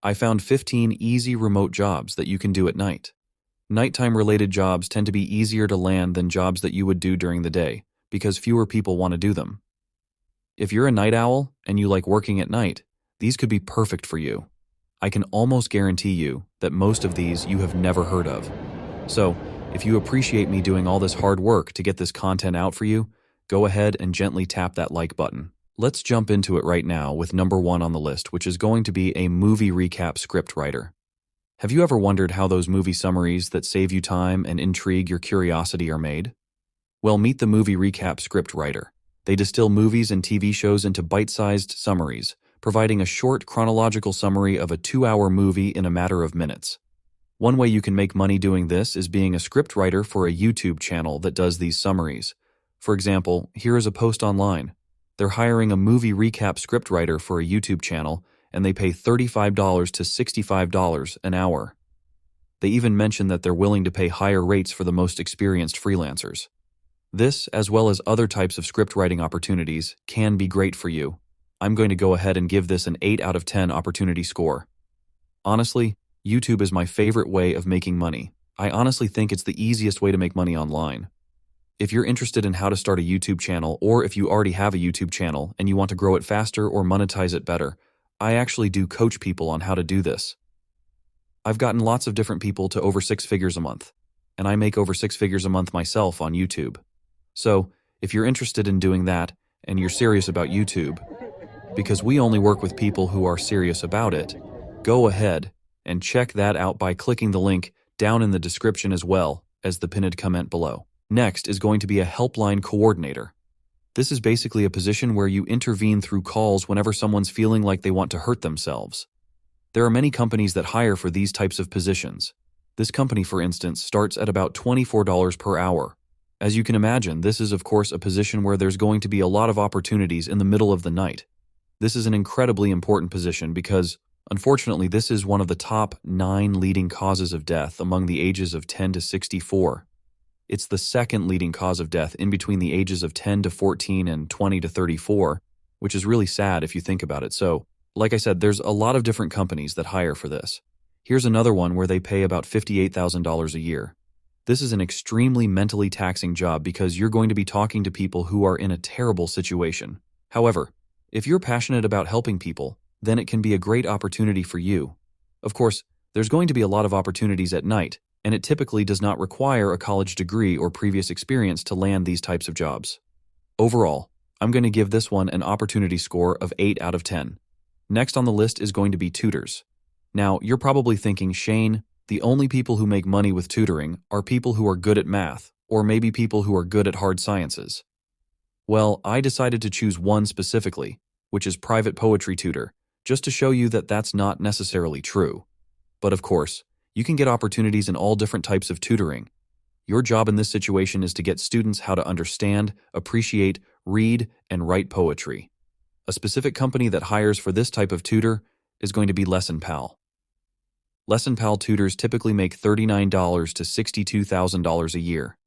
I found 15 easy remote jobs that you can do at night. Nighttime-related jobs tend to be easier to land than jobs that you would do during the day, because fewer people want to do them. If you're a night owl and you like working at night, these could be perfect for you. I can almost guarantee you that most of these you have never heard of. So, if you appreciate me doing all this hard work to get this content out for you, go ahead and gently tap that like button. Let's jump into it right now with number 1 on the list, which is going to be a movie recap script writer. Have you ever wondered how those movie summaries that save you time and intrigue your curiosity are made? Well, meet the movie recap script writer. They distill movies and TV shows into bite-sized summaries, providing a short chronological summary of a 2-hour movie in a matter of minutes. One way you can make money doing this is being a script writer for a YouTube channel that does these summaries. For example, here is a post online. They're hiring a movie recap script writer for a YouTube channel, and they pay $35 to $65 an hour. They even mention that they're willing to pay higher rates for the most experienced freelancers. This, as well as other types of script writing opportunities, can be great for you. I'm going to go ahead and give this an 8 out of 10 opportunity score. Honestly, YouTube is my favorite way of making money. I honestly think it's the easiest way to make money online. If you're interested in how to start a YouTube channel, or if you already have a YouTube channel and you want to grow it faster or monetize it better, I actually do coach people on how to do this. I've gotten lots of different people to over 6 figures a month, and I make over 6 figures a month myself on YouTube. So, if you're interested in doing that, and you're serious about YouTube, because we only work with people who are serious about it, go ahead and check that out by clicking the link down in the description as well as the pinned comment below. Next is going to be a helpline coordinator. This is basically a position where you intervene through calls whenever someone's feeling like they want to hurt themselves. There are many companies that hire for these types of positions. This company, for instance, starts at about $24 per hour. As you can imagine, this is of course a position where there's going to be a lot of opportunities in the middle of the night. This is an incredibly important position because, unfortunately, this is one of the top 9 leading causes of death among the ages of 10 to 64. It's the second leading cause of death in between the ages of 10 to 14 and 20 to 34, which is really sad if you think about it. So, like I said, there's a lot of different companies that hire for this. Here's another one where they pay about $58,000 a year. This is an extremely mentally taxing job because you're going to be talking to people who are in a terrible situation. However, if you're passionate about helping people, then it can be a great opportunity for you. Of course, there's going to be a lot of opportunities at night, and it typically does not require a college degree or previous experience to land these types of jobs. Overall, I'm going to give this one an opportunity score of 8 out of 10. Next on the list is going to be tutors. Now, you're probably thinking, Shane, the only people who make money with tutoring are people who are good at math, or maybe people who are good at hard sciences. Well, I decided to choose one specifically, which is private poetry tutor, just to show you that that's not necessarily true. But of course, you can get opportunities in all different types of tutoring. Your job in this situation is to get students how to understand, appreciate, read, and write poetry. A specific company that hires for this type of tutor is going to be Lesson Pal. Lesson Pal tutors typically make $39,000 to $62,000 a year.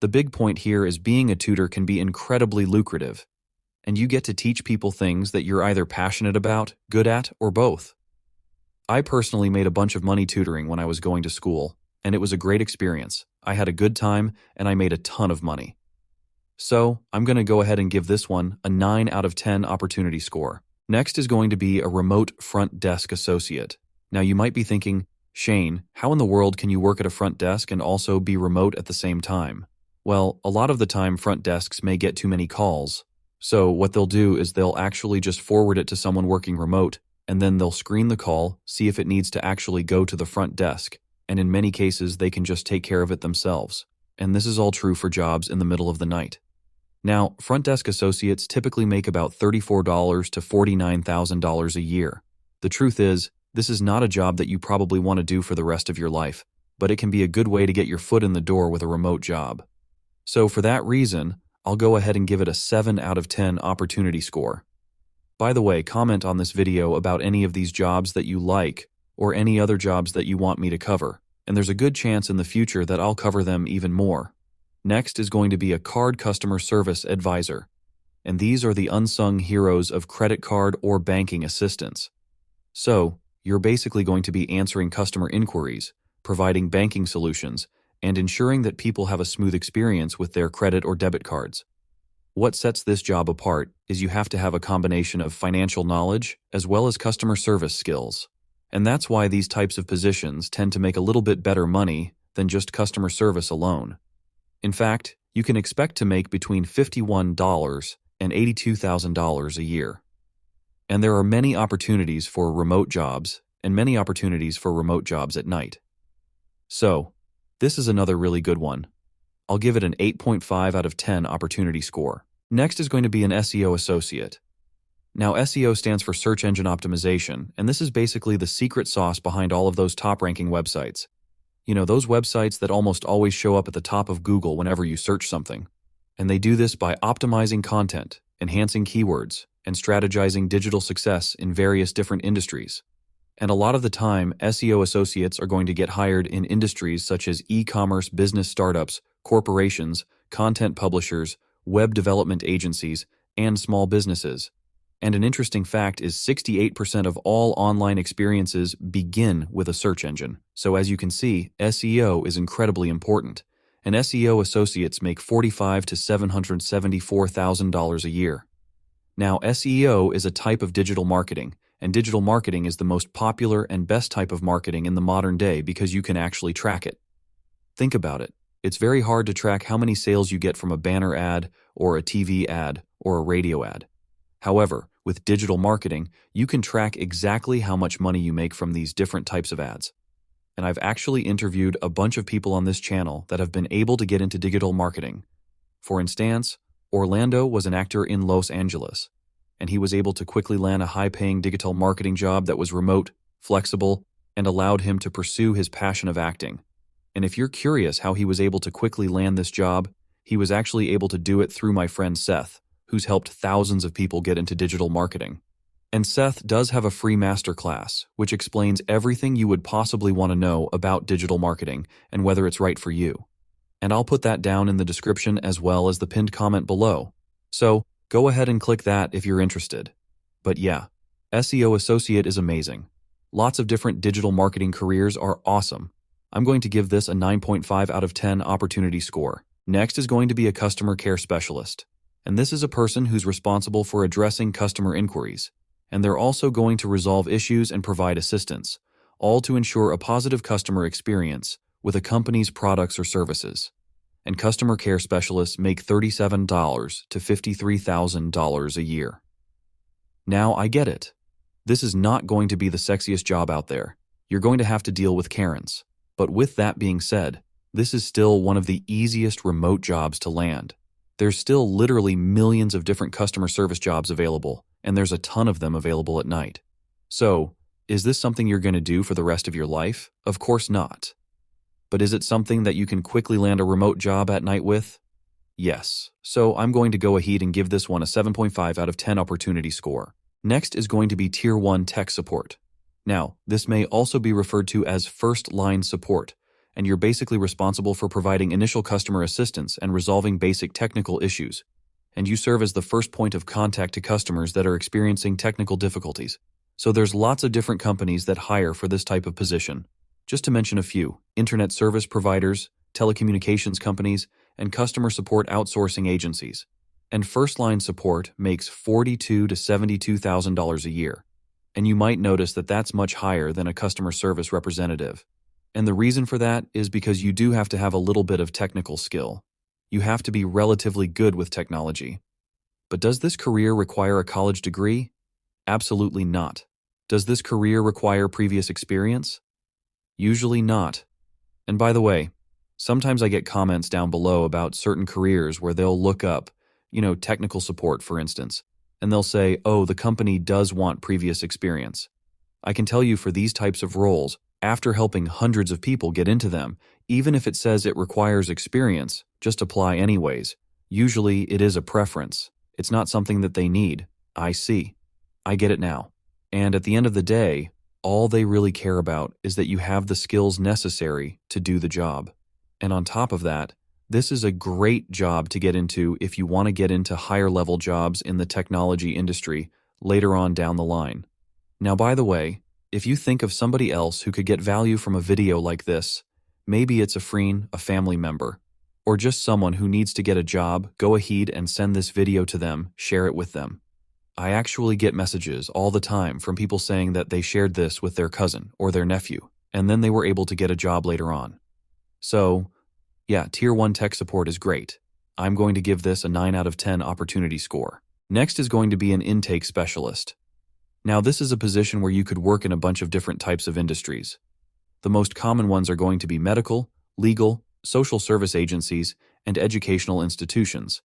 The big point here is being a tutor can be incredibly lucrative, and you get to teach people things that you're either passionate about, good at, or both. I personally made a bunch of money tutoring when I was going to school, and it was a great experience. I had a good time, and I made a ton of money. So, I'm going to go ahead and give this one a 9 out of 10 opportunity score. Next is going to be a remote front desk associate. Now, you might be thinking, Shane, how in the world can you work at a front desk and also be remote at the same time? Well, a lot of the time front desks may get too many calls. So what they'll do is they'll actually just forward it to someone working remote, and then they'll screen the call, see if it needs to actually go to the front desk, and in many cases they can just take care of it themselves. And this is all true for jobs in the middle of the night. Now, front desk associates typically make about $34,000 to $49,000 a year. The truth is, this is not a job that you probably want to do for the rest of your life, but it can be a good way to get your foot in the door with a remote job. So for that reason, I'll go ahead and give it a 7 out of 10 opportunity score. By the way, comment on this video about any of these jobs that you like, or any other jobs that you want me to cover, and there's a good chance in the future that I'll cover them even more. Next is going to be a card customer service advisor, and these are the unsung heroes of credit card or banking assistance. So, You're basically going to be answering customer inquiries, providing banking solutions, and ensuring that people have a smooth experience with their credit or debit cards. What sets this job apart is you have to have a combination of financial knowledge as well as customer service skills. And that's why these types of positions tend to make a little bit better money than just customer service alone. In fact, you can expect to make between $51 and $82,000 a year. And there are many opportunities for remote jobs and many opportunities for remote jobs at night. So, this is another really good one. I'll give it an 8.5 out of 10 opportunity score. Next is going to be an SEO associate. Now, SEO stands for search engine optimization, and this is basically the secret sauce behind all of those top-ranking websites. You know, those websites that almost always show up at the top of Google whenever you search something. And they do this by optimizing content, enhancing keywords, and strategizing digital success in various different industries. And a lot of the time, SEO associates are going to get hired in industries such as e-commerce business startups, corporations, content publishers, web development agencies, and small businesses. And an interesting fact is 68% of all online experiences begin with a search engine. So as you can see, SEO is incredibly important. And SEO associates make $45,000 to $774,000 a year. Now, SEO is a type of digital marketing, and digital marketing is the most popular and best type of marketing in the modern day because you can actually track it. Think about it. It's very hard to track how many sales you get from a banner ad, or a TV ad, or a radio ad. However, with digital marketing, you can track exactly how much money you make from these different types of ads. And I've actually interviewed a bunch of people on this channel that have been able to get into digital marketing. For instance, Orlando was an actor in Los Angeles, and he was able to quickly land a high-paying digital marketing job that was remote, flexible, and allowed him to pursue his passion of acting. And if you're curious how he was able to quickly land this job, he was actually able to do it through my friend Seth, who's helped thousands of people get into digital marketing. And Seth does have a free masterclass, which explains everything you would possibly want to know about digital marketing and whether it's right for you. And I'll put that down in the description as well as the pinned comment below. So go ahead and click that if you're interested. But yeah, SEO associate is amazing. Lots of different digital marketing careers are awesome. I'm going to give this a 9.5 out of 10 opportunity score. Next is going to be a customer care specialist. And this is a person who's responsible for addressing customer inquiries. And they're also going to resolve issues and provide assistance, all to ensure a positive customer experience with a company's products or services. And customer care specialists make $37,000 to $53,000 a year. Now, I get it. This is not going to be the sexiest job out there. You're going to have to deal with Karens. But with that being said, this is still one of the easiest remote jobs to land. There's still literally millions of different customer service jobs available, and there's a ton of them available at night. So, is this something you're going to do for the rest of your life? Of course not. But is it something that you can quickly land a remote job at night with? Yes. So I'm going to go ahead and give this one a 7.5 out of 10 opportunity score. Next is going to be Tier 1 tech support. Now, this may also be referred to as first-line support, and you're basically responsible for providing initial customer assistance and resolving basic technical issues. And you serve as the first point of contact to customers that are experiencing technical difficulties. So there's lots of different companies that hire for this type of position. Just to mention a few: internet service providers, telecommunications companies, and customer support outsourcing agencies. And first-line support makes $42,000 to $72,000 a year. And you might notice that that's much higher than a customer service representative. And the reason for that is because you do have to have a little bit of technical skill. You have to be relatively good with technology. But does this career require a college degree? Absolutely not. Does this career require previous experience? Usually not. And by the way, sometimes I get comments down below about certain careers where they'll look up, technical support, for instance, and they'll say, oh, the company does want previous experience. I can tell you for these types of roles, after helping hundreds of people get into them, even if it says it requires experience, just apply anyways. Usually it is a preference. It's not something that they need. I see. I get it now. And at the end of the day, all they really care about is that you have the skills necessary to do the job. And on top of that, this is a great job to get into if you want to get into higher level jobs in the technology industry later on down the line. Now, by the way, If you think of somebody else who could get value from a video like this, maybe it's a friend, a family member, or just someone who needs to get a job, go ahead and send this video to them, share it with them. I actually get messages all the time from people saying that they shared this with their cousin or their nephew, and then they were able to get a job later on. So, yeah, Tier 1 tech support is great. I'm going to give this a 9 out of 10 opportunity score. Next is going to be an intake specialist. Now, this is a position where you could work in a bunch of different types of industries. The most common ones are going to be medical, legal, social service agencies, and educational institutions.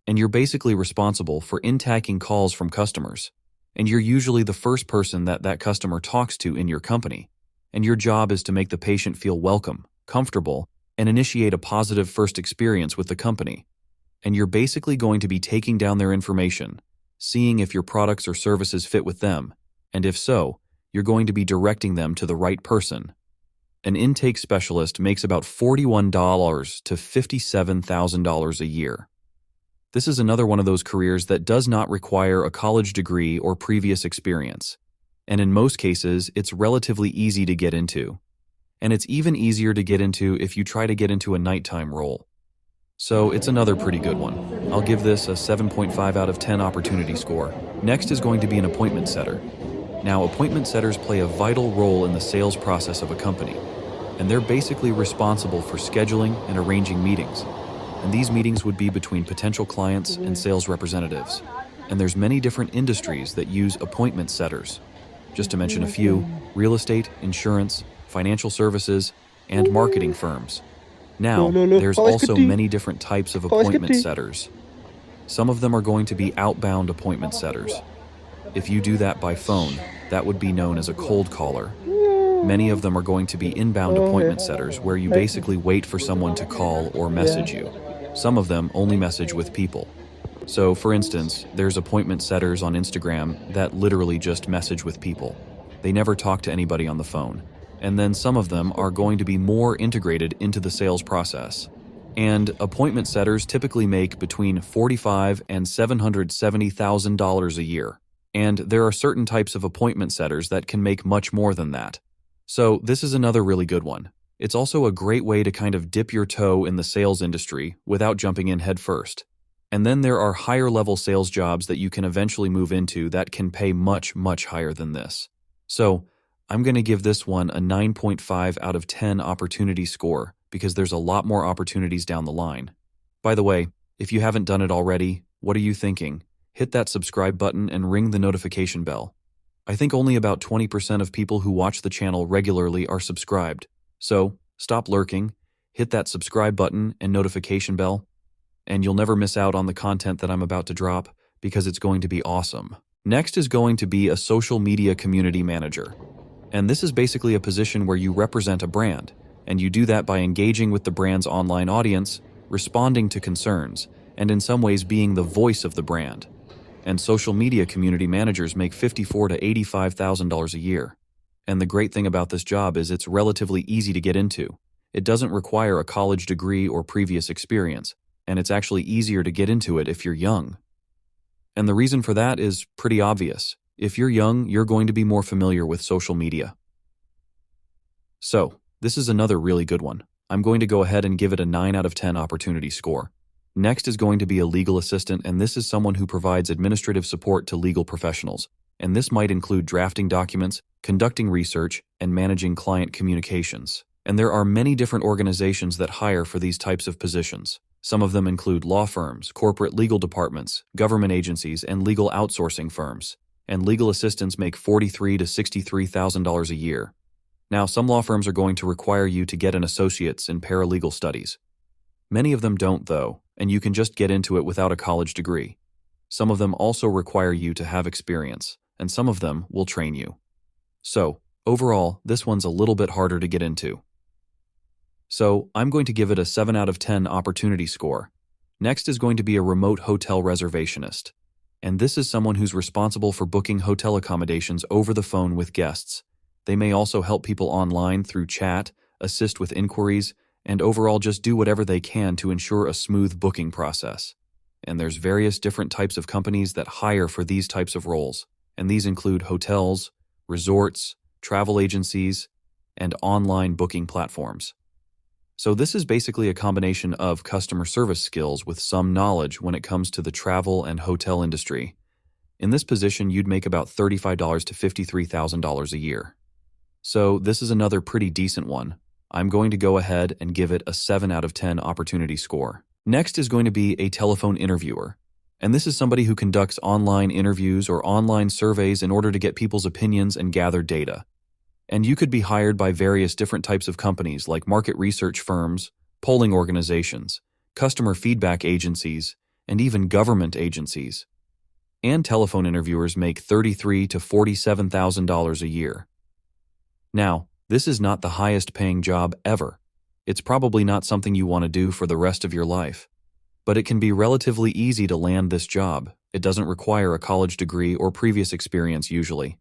And you're basically responsible for intaking calls from customers. And you're usually the first person that customer talks to in your company. And your job is to make the patient feel welcome, comfortable, and initiate a positive first experience with the company. And you're basically going to be taking down their information, seeing if your products or services fit with them, and if so, you're going to be directing them to the right person. An intake specialist makes about $41,000 to $57,000 a year. This is another one of those careers that does not require a college degree or previous experience, and in most cases, it's relatively easy to get into. And it's even easier to get into if you try to get into a nighttime role. So it's another pretty good one. I'll give this a 7.5 out of 10 opportunity score. Next is going to be an appointment setter. Now, appointment setters play a vital role in the sales process of a company, and they're basically responsible for scheduling and arranging meetings. And these meetings would be between potential clients and sales representatives. And there's many different industries that use appointment setters. Just to mention a few: real estate, insurance, financial services, and marketing firms. Now, there's also many different types of appointment setters. Some of them are going to be outbound appointment setters. If you do that by phone, that would be known as a cold caller. Many of them are going to be inbound appointment setters, where you basically wait for someone to call or message you. Some of them only message with people. So, for instance, there's appointment setters on Instagram that literally just message with people. They never talk to anybody on the phone. And then some of them are going to be more integrated into the sales process. And appointment setters typically make between $45,000 and $770,000 a year. And there are certain types of appointment setters that can make much more than that. So this is another really good one. It's also a great way to kind of dip your toe in the sales industry without jumping in head first. And then there are higher level sales jobs that you can eventually move into that can pay much, much higher than this. So I'm going to give this one a 9.5 out of 10 opportunity score because there's a lot more opportunities down the line. By the way, if you haven't done it already, what are you thinking? Hit that subscribe button and ring the notification bell. I think only about 20% of people who watch the channel regularly are subscribed. So stop lurking, hit that subscribe button and notification bell, and you'll never miss out on the content that I'm about to drop because it's going to be awesome. Next is going to be a social media community manager. And this is basically a position where you represent a brand, and you do that by engaging with the brand's online audience, responding to concerns, and in some ways being the voice of the brand. And social media community managers make $54,000 to $85,000 a year. And the great thing about this job is it's relatively easy to get into. It doesn't require a college degree or previous experience, and it's actually easier to get into it if you're young. And the reason for that is pretty obvious. If you're young, you're going to be more familiar with social media. So, this is another really good one. I'm going to go ahead and give it a 9 out of 10 opportunity score. Next is going to be a legal assistant, and this is someone who provides administrative support to legal professionals. And this might include drafting documents, conducting research, and managing client communications. And there are many different organizations that hire for these types of positions. Some of them include law firms, corporate legal departments, government agencies, and legal outsourcing firms. And legal assistants make $43,000 to $63,000 a year. Now, some law firms are going to require you to get an associate's in paralegal studies. Many of them don't, though, and you can just get into it without a college degree. Some of them also require you to have experience, and some of them will train you. So, overall, this one's a little bit harder to get into. So, I'm going to give it a 7 out of 10 opportunity score. Next is going to be a remote hotel reservationist. And this is someone who's responsible for booking hotel accommodations over the phone with guests. They may also help people online through chat, assist with inquiries, and overall just do whatever they can to ensure a smooth booking process. And there's various different types of companies that hire for these types of roles, and these include hotels, resorts, travel agencies, and online booking platforms. So this is basically a combination of customer service skills with some knowledge when it comes to the travel and hotel industry. In this position, you'd make about $35,000 to $53,000 a year. So this is another pretty decent one. I'm going to go ahead and give it a 7 out of 10 opportunity score. Next is going to be a telephone interviewer. And this is somebody who conducts online interviews or online surveys in order to get people's opinions and gather data. And you could be hired by various different types of companies like market research firms, polling organizations, customer feedback agencies, and even government agencies. And telephone interviewers make $33,000 to $47,000 a year. Now, this is not the highest paying job ever. It's probably not something you want to do for the rest of your life. But it can be relatively easy to land this job. It doesn't require a college degree or previous experience usually.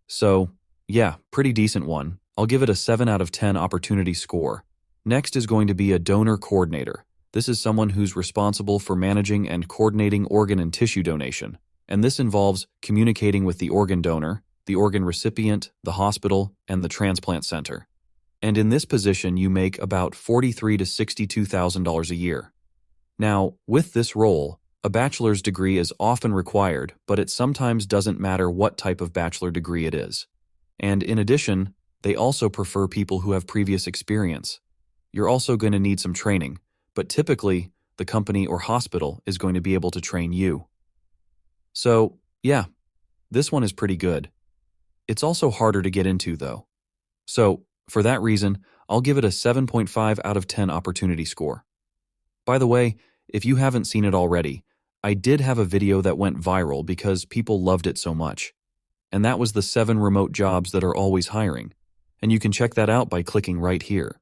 So, yeah, pretty decent one. I'll give it a 7 out of 10 opportunity score. Next is going to be a donor coordinator. This is someone who's responsible for managing and coordinating organ and tissue donation. And this involves communicating with the organ donor, the organ recipient, the hospital, and the transplant center. And in this position, you make about $43,000 to $62,000 a year. Now, with this role, a bachelor's degree is often required, but it sometimes doesn't matter what type of bachelor degree it is. And in addition, they also prefer people who have previous experience. You're also going to need some training, but typically, the company or hospital is going to be able to train you. So, yeah, this one is pretty good. It's also harder to get into, though. So, for that reason, I'll give it a 7.5 out of 10 opportunity score. By the way, if you haven't seen it already, I did have a video that went viral because people loved it so much. And that was the 7 remote jobs that are always hiring. And you can check that out by clicking right here.